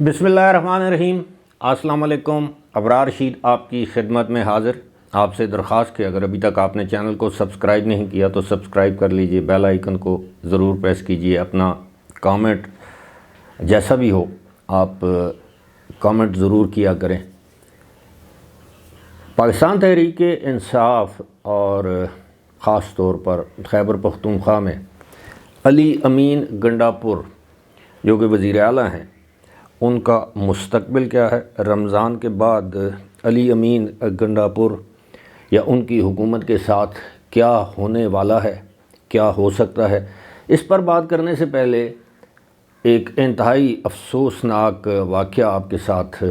بسم اللہ الرحمن الرحیم۔ السلام علیکم۔ ابرار رشید آپ کی خدمت میں حاضر۔ آپ سے درخواست کہ اگر ابھی تک آپ نے چینل کو سبسکرائب نہیں کیا تو سبسکرائب کر لیجئے، بیل آئیکن کو ضرور پریس کیجئے، اپنا کامنٹ جیسا بھی ہو آپ کامنٹ ضرور کیا کریں۔ پاکستان تحریک انصاف اور خاص طور پر خیبر پختونخوا میں علی امین گنڈاپور جو کہ وزیر اعلیٰ ہیں، ان کا مستقبل کیا ہے؟ رمضان کے بعد علی امین گنڈاپور یا ان کی حکومت کے ساتھ کیا ہونے والا ہے، کیا ہو سکتا ہے؟ اس پر بات کرنے سے پہلے ایک انتہائی افسوسناک واقعہ آپ کے ساتھ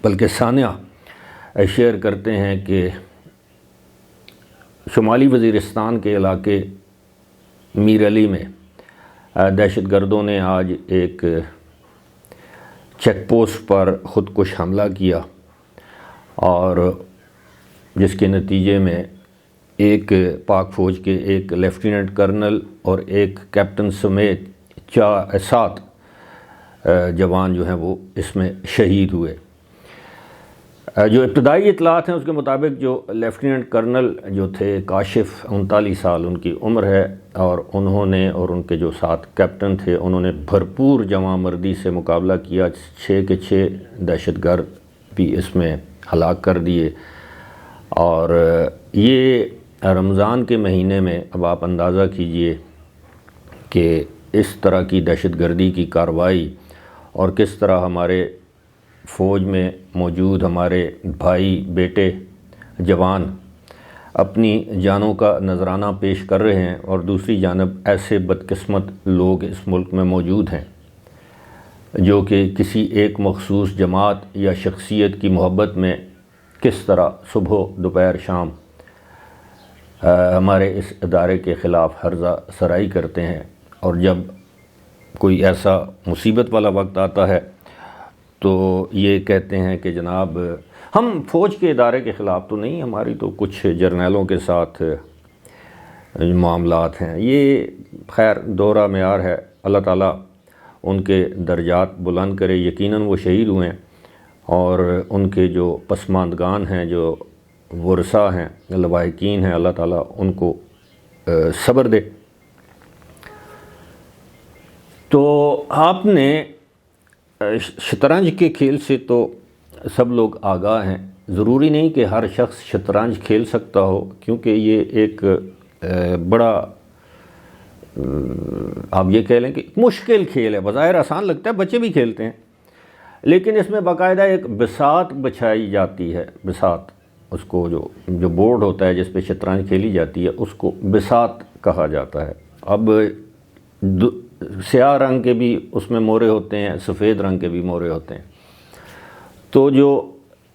بلکہ ثانیہ شیئر کرتے ہیں کہ شمالی وزیرستان کے علاقے میر علی میں دہشت گردوں نے آج ایک چیک پوسٹ پر خودکش حملہ کیا اور جس کے نتیجے میں ایک پاک فوج کے ایک لیفٹیننٹ کرنل اور ایک کیپٹن سمیت 7 جوان جو ہیں وہ اس میں شہید ہوئے۔ جو ابتدائی اطلاعات ہیں اس کے مطابق جو لیفٹیننٹ کرنل جو تھے کاشف 39 سال ان کی عمر ہے، اور انہوں نے اور ان کے جو 7 کیپٹن تھے انہوں نے بھرپور جواں مردی سے مقابلہ کیا۔ 6 کے 6 دہشت گرد بھی اس میں ہلاک کر دیے۔ اور یہ رمضان کے مہینے میں اب آپ اندازہ کیجئے کہ اس طرح کی دہشت گردی کی کارروائی اور کس طرح ہمارے فوج میں موجود ہمارے بھائی بیٹے جوان اپنی جانوں کا نذرانہ پیش کر رہے ہیں، اور دوسری جانب ایسے بدقسمت لوگ اس ملک میں موجود ہیں جو کہ کسی ایک مخصوص جماعت یا شخصیت کی محبت میں کس طرح صبح دوپہر شام ہمارے اس ادارے کے خلاف ہرزہ سرائی کرتے ہیں۔ اور جب کوئی ایسا مصیبت والا وقت آتا ہے تو یہ کہتے ہیں کہ جناب ہم فوج کے ادارے کے خلاف تو نہیں، ہماری تو کچھ جرنیلوں کے ساتھ معاملات ہیں۔ یہ خیر دورہ معیار ہے، اللہ تعالیٰ ان کے درجات بلند کرے۔ یقیناً وہ شہید ہوئے ہیں اور ان کے جو پسماندگان ہیں، جو ورثاء ہیں، لواحقین ہیں، اللہ تعالیٰ ان کو صبر دے۔ تو آپ نے شطرنج کے کھیل سے تو سب لوگ آگاہ ہیں، ضروری نہیں کہ ہر شخص شطرنج کھیل سکتا ہو، کیونکہ یہ ایک بڑا آپ یہ کہہ لیں کہ مشکل کھیل ہے۔ بظاہر آسان لگتا ہے، بچے بھی کھیلتے ہیں، لیکن اس میں باقاعدہ ایک بساط بچھائی جاتی ہے۔ بساط، اس کو جو بورڈ ہوتا ہے جس پہ شطرنج کھیلی جاتی ہے اس کو بساط کہا جاتا ہے۔ اب سیاہ رنگ کے بھی اس میں مورے ہوتے ہیں، سفید رنگ کے بھی مورے ہوتے ہیں۔ تو جو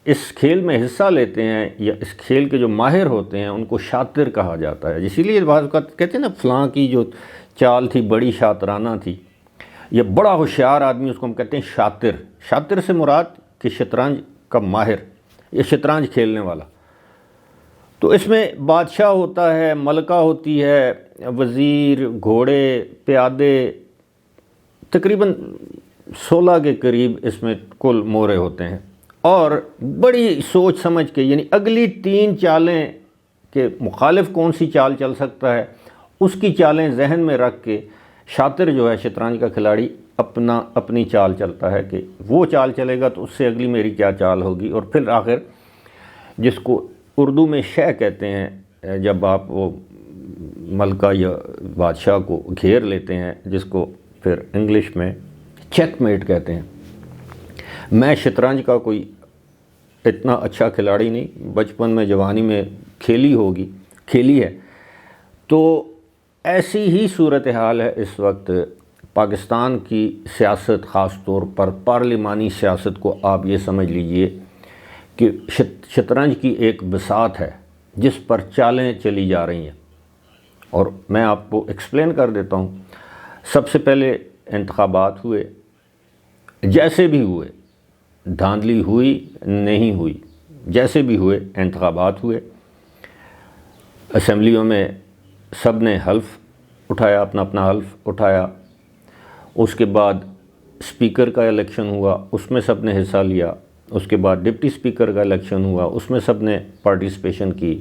اس کھیل میں حصہ لیتے ہیں یا اس کھیل کے جو ماہر ہوتے ہیں ان کو شاطر کہا جاتا ہے۔ اسی لیے بعض اوقات کہتے ہیں نا فلاں کی جو چال تھی بڑی شاطرانہ تھی، یہ بڑا ہوشیار آدمی، اس کو ہم کہتے ہیں شاطر۔ شاطر سے مراد کہ شطرنج کا ماہر، یہ شطرنج کھیلنے والا۔ تو اس میں بادشاہ ہوتا ہے، ملکہ ہوتی ہے، وزیر، گھوڑے، پیادے، تقریباً 16 کے قریب اس میں کل مورے ہوتے ہیں، اور بڑی سوچ سمجھ کے، یعنی اگلی 3 چالیں کہ مخالف کون سی چال چل سکتا ہے اس کی چالیں ذہن میں رکھ کے شاطر جو ہے شطرنج کا کھلاڑی اپنی چال چلتا ہے کہ وہ چال چلے گا تو اس سے اگلی میری کیا چال ہوگی، اور پھر آخر جس کو اردو میں شہ کہتے ہیں، جب آپ وہ ملکہ یا بادشاہ کو گھیر لیتے ہیں، جس کو پھر انگلش میں چیک میٹ کہتے ہیں۔ میں شطرنج کا کوئی اتنا اچھا کھلاڑی نہیں، بچپن میں جوانی میں کھیلی ہے۔ تو ایسی ہی صورتحال ہے اس وقت پاکستان کی سیاست، خاص طور پر پارلیمانی سیاست کو آپ یہ سمجھ لیجئے کہ شطرنج کی ایک بساط ہے جس پر چالیں چلی جا رہی ہیں، اور میں آپ کو ایکسپلین کر دیتا ہوں۔ سب سے پہلے انتخابات ہوئے، جیسے بھی ہوئے، دھاندلی ہوئی نہیں ہوئی، جیسے بھی ہوئے انتخابات ہوئے، اسمبلیوں میں سب نے حلف اٹھایا، اپنا حلف اٹھایا۔ اس کے بعد اسپیکر کا الیکشن ہوا، اس میں سب نے حصہ لیا، اس کے بعد ڈپٹی اسپیکر کا الیکشن ہوا، اس میں سب نے پارٹیسپیشن کی،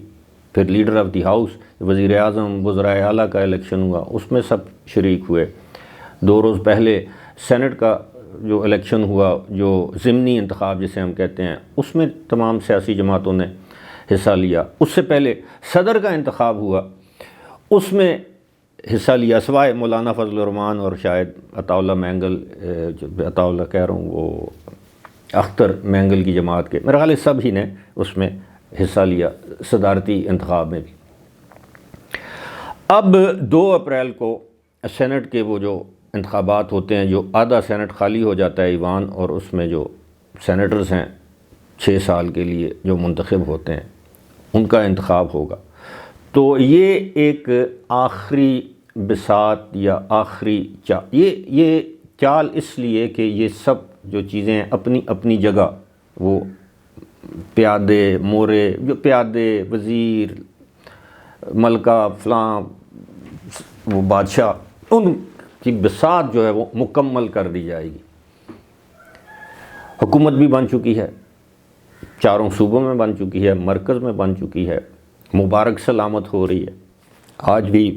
پھر لیڈر آف دی ہاؤس وزیر اعظم وزرائے اعلیٰ کا الیکشن ہوا، اس میں سب شریک ہوئے۔ 2 روز پہلے سینٹ کا جو الیکشن ہوا، جو ضمنی انتخاب جسے ہم کہتے ہیں، اس میں تمام سیاسی جماعتوں نے حصہ لیا۔ اس سے پہلے صدر کا انتخاب ہوا، اس میں حصہ لیا سوائے مولانا فضل الرحمان اور شاید عطا اللہ مینگل، عطا اللہ کہہ رہا ہوں وہ اختر مینگل کی جماعت کے، میرا خیال ہے سب ہی نے اس میں حصہ لیا صدارتی انتخاب میں بھی۔ اب 2 اپریل کو سینٹ کے وہ جو انتخابات ہوتے ہیں، جو آدھا سینٹ خالی ہو جاتا ہے ایوان، اور اس میں جو سینیٹرز ہیں 6 سال کے لیے جو منتخب ہوتے ہیں ان کا انتخاب ہوگا۔ تو یہ ایک آخری بساط یا آخری یہ چال اس لیے کہ یہ سب جو چیزیں اپنی اپنی جگہ، وہ پیادے مورے، جو پیادے وزیر ملکہ فلاں وہ بادشاہ، ان کی بساط جو ہے وہ مکمل کر دی جائے گی۔ حکومت بھی بن چکی ہے، 4 صوبوں میں بن چکی ہے، مرکز میں بن چکی ہے، مبارک سلامت ہو رہی ہے۔ آج بھی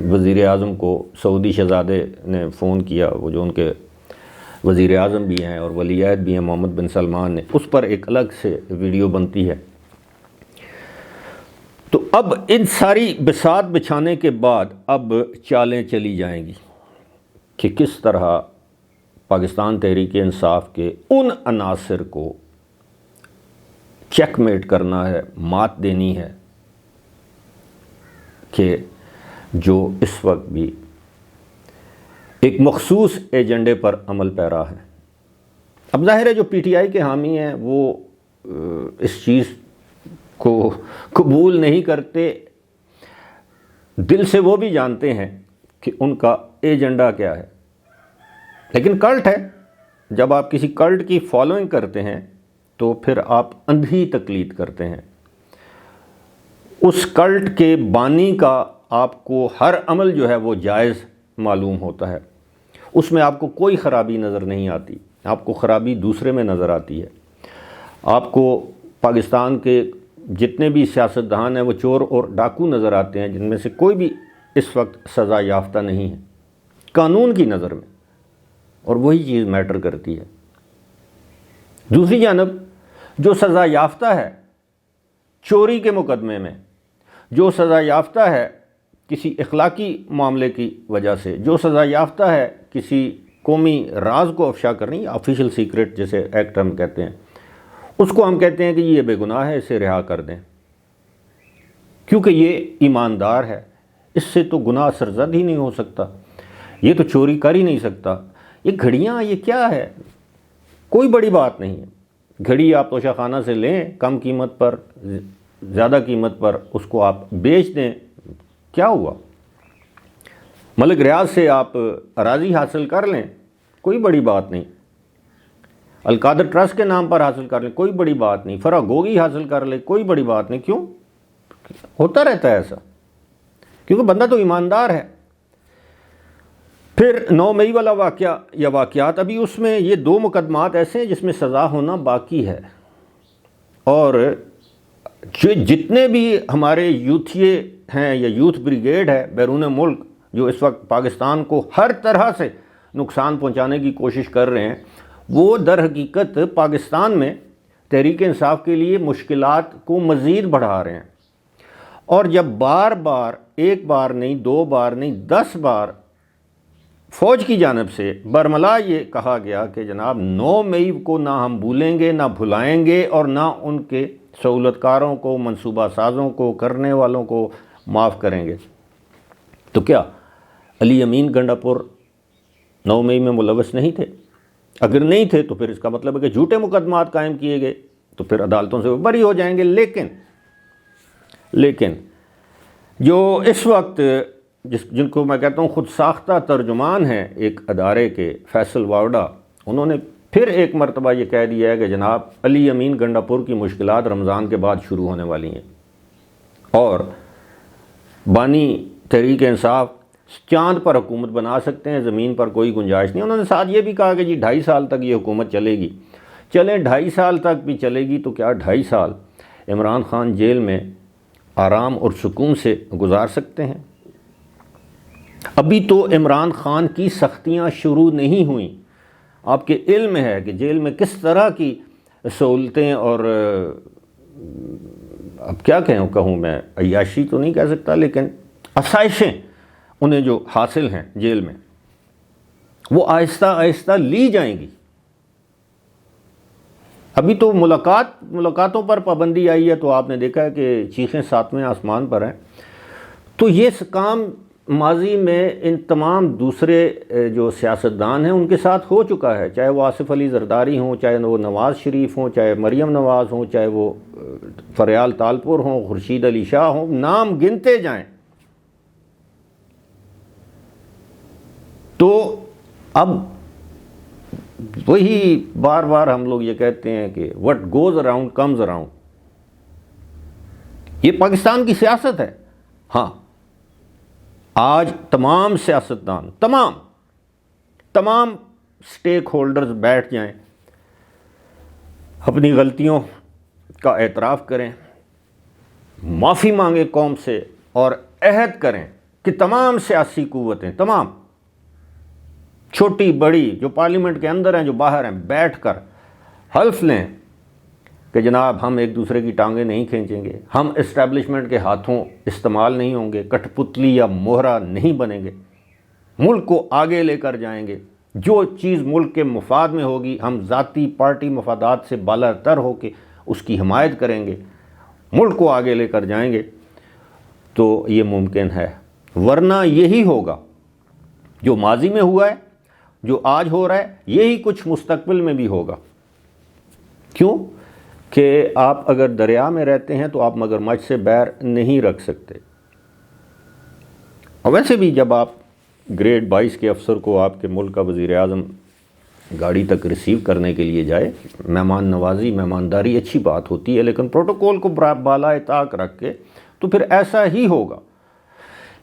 وزیر اعظم کو سعودی شہزادے نے فون کیا، وہ جو ان کے وزیر اعظم بھی ہیں اور ولی عہد بھی ہیں محمد بن سلمان نے، اس پر ایک الگ سے ویڈیو بنتی ہے۔ تو اب ان ساری بساط بچھانے کے بعد اب چالیں چلی جائیں گی کہ کس طرح پاکستان تحریک انصاف کے ان عناصر کو چیک میٹ کرنا ہے، مات دینی ہے کہ جو اس وقت بھی ایک مخصوص ایجنڈے پر عمل پیرا ہے۔ اب ظاہر ہے جو پی ٹی آئی کے حامی ہیں وہ اس چیز کو قبول نہیں کرتے، دل سے وہ بھی جانتے ہیں کہ ان کا ایجنڈا کیا ہے، لیکن کلٹ ہے۔ جب آپ کسی کلٹ کی فالوئنگ کرتے ہیں تو پھر آپ اندھی تقلید کرتے ہیں۔ اس کلٹ کے بانی کا آپ کو ہر عمل جو ہے وہ جائز معلوم ہوتا ہے، اس میں آپ کو کوئی خرابی نظر نہیں آتی، آپ کو خرابی دوسرے میں نظر آتی ہے۔ آپ کو پاکستان کے جتنے بھی سیاستدان ہیں وہ چور اور ڈاکو نظر آتے ہیں، جن میں سے کوئی بھی اس وقت سزا یافتہ نہیں ہے قانون کی نظر میں، اور وہی چیز میٹر کرتی ہے۔ دوسری جانب جو سزا یافتہ ہے چوری کے مقدمے میں، جو سزا یافتہ ہے کسی اخلاقی معاملے کی وجہ سے، جو سزا یافتہ ہے کسی قومی راز کو افشا کرنے، آفیشیل سیکرٹ جیسے ایکٹ ہم کہتے ہیں، اس کو ہم کہتے ہیں کہ یہ بے گناہ ہے، اسے رہا کر دیں کیونکہ یہ ایماندار ہے، اس سے تو گناہ سرزد ہی نہیں ہو سکتا، یہ تو چوری کر ہی نہیں سکتا۔ یہ گھڑیاں یہ کیا ہے؟ کوئی بڑی بات نہیں ہے۔ گھڑی آپ توشہ خانہ سے لیں کم قیمت پر، زیادہ قیمت پر اس کو آپ بیچ دیں، کیا ہوا؟ ملک ریاض سے آپ اراضی حاصل کر لیں، کوئی بڑی بات نہیں۔ القادر ٹرسٹ کے نام پر حاصل کر لیں، کوئی بڑی بات نہیں۔ فرا گوگی حاصل کر لیں، کوئی بڑی بات نہیں۔ کیوں ہوتا رہتا ہے ایسا؟ کیونکہ بندہ تو ایماندار ہے۔ پھر 9 مئی والا واقعہ یا واقعات، ابھی اس میں یہ 2 مقدمات ایسے ہیں جس میں سزا ہونا باقی ہے، اور جتنے بھی ہمارے یوتھیے ہیں یا یوتھ بریگیڈ ہے بیرون ملک جو اس وقت پاکستان کو ہر طرح سے نقصان پہنچانے کی کوشش کر رہے ہیں، وہ در حقیقت پاکستان میں تحریک انصاف کے لیے مشکلات کو مزید بڑھا رہے ہیں۔ اور جب بار بار، ایک بار نہیں، 2 بار نہیں، 10 بار فوج کی جانب سے برملا یہ کہا گیا کہ جناب 9 مئی کو نہ ہم بھولیں گے، نہ بھلائیں گے، اور نہ ان کے سہولت کاروں کو، منصوبہ سازوں کو، کرنے والوں کو معاف کریں گے، تو کیا علی امین گنڈا پور 9 مئی میں ملوث نہیں تھے؟ اگر نہیں تھے تو پھر اس کا مطلب ہے کہ جھوٹے مقدمات قائم کیے گئے، تو پھر عدالتوں سے وہ بری ہو جائیں گے۔ لیکن جو اس وقت جن کو میں کہتا ہوں خود ساختہ ترجمان ہیں ایک ادارے کے، فیصل واوڈا، انہوں نے پھر ایک مرتبہ یہ کہہ دیا ہے کہ جناب علی امین گنڈا پور کی مشکلات رمضان کے بعد شروع ہونے والی ہیں، اور بانی تحریک انصاف چاند پر حکومت بنا سکتے ہیں، زمین پر کوئی گنجائش نہیں۔ انہوں نے ساتھ یہ بھی کہا کہ جی 2.5 سال تک یہ حکومت چلے گی۔ چلیں 2.5 سال تک بھی چلے گی تو کیا 2.5 سال عمران خان جیل میں آرام اور سکون سے گزار سکتے ہیں؟ ابھی تو عمران خان کی سختیاں شروع نہیں ہوئیں۔ آپ کے علم ہے کہ جیل میں کس طرح کی سہولتیں اور اب کیا کہوں میں، عیاشی تو نہیں کہہ سکتا لیکن آسائشیں انہیں جو حاصل ہیں جیل میں، وہ آہستہ آہستہ لی جائیں گی۔ ابھی تو ملاقاتوں پر پابندی آئی ہے، تو آپ نے دیکھا ہے کہ چیخیں 7ویں آسمان پر ہیں۔ تو یہ کام ماضی میں ان تمام دوسرے جو سیاستدان ہیں ان کے ساتھ ہو چکا ہے، چاہے وہ آصف علی زرداری ہوں، چاہے وہ نواز شریف ہوں، چاہے مریم نواز ہوں، چاہے وہ فریال تالپور ہوں، خورشید علی شاہ ہوں، نام گنتے جائیں۔ تو اب وہی بار بار ہم لوگ یہ کہتے ہیں کہ what goes around comes around۔ یہ پاکستان کی سیاست ہے۔ ہاں، آج تمام سیاستدان، تمام سٹیک ہولڈرز بیٹھ جائیں، اپنی غلطیوں کا اعتراف کریں، معافی مانگیں قوم سے، اور عہد کریں کہ تمام سیاسی قوتیں، تمام چھوٹی بڑی، جو پارلیمنٹ کے اندر ہیں جو باہر ہیں، بیٹھ کر حلف لیں کہ جناب ہم ایک دوسرے کی ٹانگیں نہیں کھینچیں گے، ہم اسٹیبلشمنٹ کے ہاتھوں استعمال نہیں ہوں گے، کٹھ پتلی یا مہرا نہیں بنیں گے، ملک کو آگے لے کر جائیں گے۔ جو چیز ملک کے مفاد میں ہوگی ہم ذاتی پارٹی مفادات سے بالا تر ہو کے اس کی حمایت کریں گے، ملک کو آگے لے کر جائیں گے۔ تو یہ ممکن ہے، ورنہ یہی ہوگا جو ماضی میں ہوا ہے، جو آج ہو رہا ہے، یہی کچھ مستقبل میں بھی ہوگا۔ کیوں کہ آپ اگر دریا میں رہتے ہیں تو آپ مگرمچھ سے بیر نہیں رکھ سکتے۔ اور ویسے بھی جب آپ گریڈ 22 کے افسر کو آپ کے ملک کا وزیر اعظم گاڑی تک ریسیو کرنے کے لیے جائے، مہمان نوازی، مہمانداری اچھی بات ہوتی ہے، لیکن پروٹوکول کو بالائے طاق رکھ کے تو پھر ایسا ہی ہوگا۔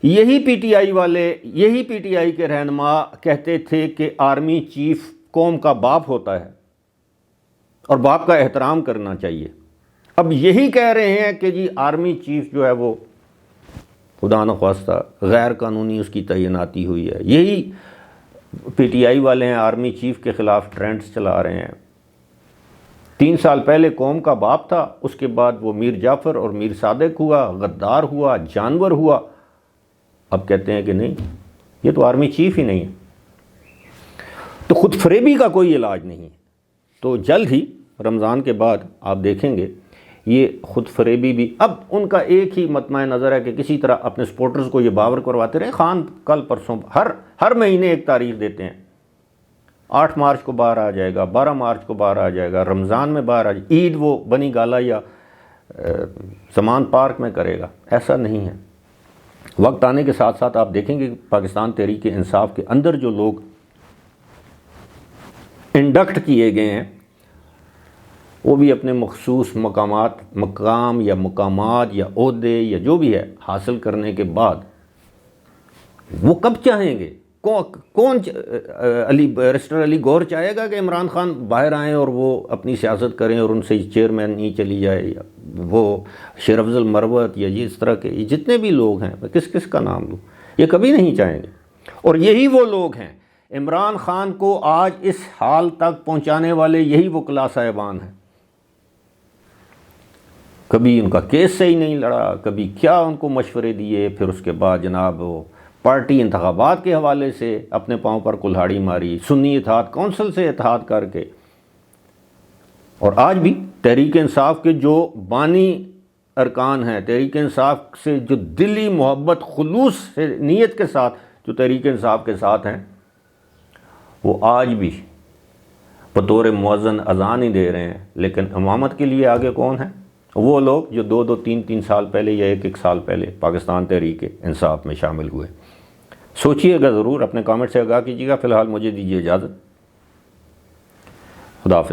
یہی پی ٹی آئی والے، یہی پی ٹی آئی کے رہنما کہتے تھے کہ آرمی چیف قوم کا باپ ہوتا ہے اور باپ کا احترام کرنا چاہیے۔ اب یہی کہہ رہے ہیں کہ جی آرمی چیف جو ہے وہ خدا نخواستہ غیر قانونی اس کی تعیناتی ہوئی ہے۔ یہی پی ٹی آئی والے ہیں آرمی چیف کے خلاف ٹرینڈز چلا رہے ہیں۔ 3 سال پہلے قوم کا باپ تھا، اس کے بعد وہ میر جعفر اور میر صادق ہوا، غدار ہوا، جانور ہوا۔ اب کہتے ہیں کہ نہیں، یہ تو آرمی چیف ہی نہیں ہے۔ تو خود فریبی کا کوئی علاج نہیں ہے۔ تو جلد ہی رمضان کے بعد آپ دیکھیں گے یہ خود فریبی بھی، اب ان کا ایک ہی مطمع نظر ہے کہ کسی طرح اپنے سپورٹرز کو یہ باور کرواتے رہے۔ خان کل پرسوں ہر مہینے ایک تاریخ دیتے ہیں، 8 مارچ کو باہر آ جائے گا، 12 مارچ کو باہر آ جائے گا، رمضان میں باہر آ جائے گا، عید وہ بنی گالا یا سمان پارک میں کرے گا۔ ایسا نہیں ہے۔ وقت آنے کے ساتھ ساتھ آپ دیکھیں گے کہ پاکستان تحریک انصاف کے اندر جو لوگ انڈکٹ کیے گئے ہیں وہ بھی اپنے مخصوص مقام یا مقامات یا عہدے یا جو بھی ہے حاصل کرنے کے بعد وہ کب چاہیں گے؟ کون بیرسٹر علی گور چاہے گا کہ عمران خان باہر آئیں اور وہ اپنی سیاست کریں اور ان سے چیئرمین نہیں چلی جائے، یا وہ شیر افضل مروت یا اس طرح کے جتنے بھی لوگ ہیں، کس کا نام لوں، یہ کبھی نہیں چاہیں گے۔ اور یہی وہ لوگ ہیں، عمران خان کو آج اس حال تک پہنچانے والے یہی وکلاء صاحبان ہیں۔ کبھی ان کا کیس صحیح نہیں لڑا، کبھی کیا ان کو مشورے دیے، پھر اس کے بعد جناب وہ پارٹی انتخابات کے حوالے سے اپنے پاؤں پر کلہاڑی ماری، سنی اتحاد کونسل سے اتحاد کر کے۔ اور آج بھی تحریک انصاف کے جو بانی ارکان ہیں، تحریک انصاف سے جو دلی محبت خلوص سے نیت کے ساتھ جو تحریک انصاف کے ساتھ ہیں، وہ آج بھی بطور مؤذن اذان ہی دے رہے ہیں، لیکن امامت کے لیے آگے کون ہیں؟ وہ لوگ جو 2-3 سال پہلے یا 1 سال پہلے پاکستان تحریک انصاف میں شامل ہوئے۔ سوچئے گا ضرور، اپنے کامنٹ سے آگاہ کیجیے گا۔ فی الحال مجھے دیجیے اجازت، خدا حافظ۔